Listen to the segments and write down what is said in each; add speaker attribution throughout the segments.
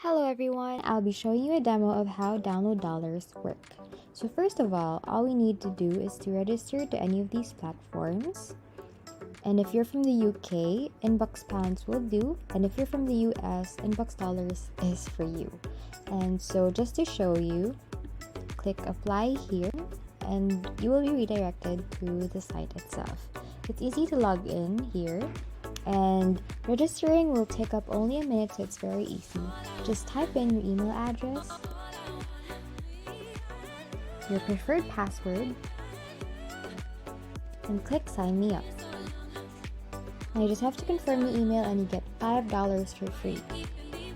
Speaker 1: Hello everyone, I'll be showing you a demo of how download dollars work. So first of all we need to do is to register to any of these platforms. And if you're from the UK, Inbox Pounds will do. And if you're from the US, Inbox Dollars is for you. And so just to show you, click apply here and you will be redirected to the site itself. It's easy to log in here. And registering will take up only a minute, so it's very easy. Just type in your email address, your preferred password, and click sign me up. Now you just have to confirm your email and you get $5 for free.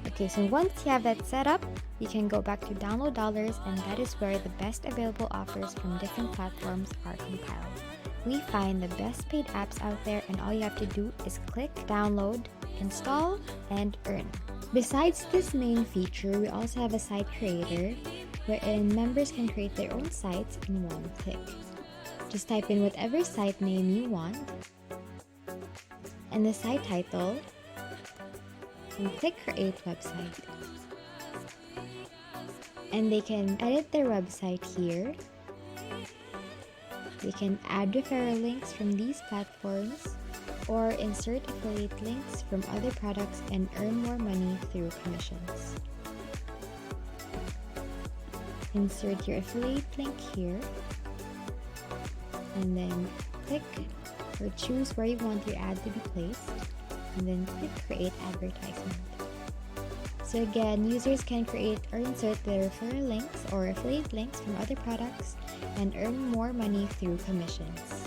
Speaker 1: Okay, so once you have that set up, you can go back to download dollars, and that is where the best available offers from different platforms are compiled. We find the best paid apps out there, and all you have to do is click download, install, and earn. Besides this main feature, we also have a site creator wherein members can create their own sites in one click. Just type in whatever site name you want and the site title and click create website. And they can edit their website here. They can add referral links from these platforms or insert affiliate links from other products and earn more money through commissions. Insert your affiliate link here and then click or choose where you want your ad to be placed and then click create advertisement. So again, users can create or insert their referral links or affiliate links from other products and earn more money through commissions.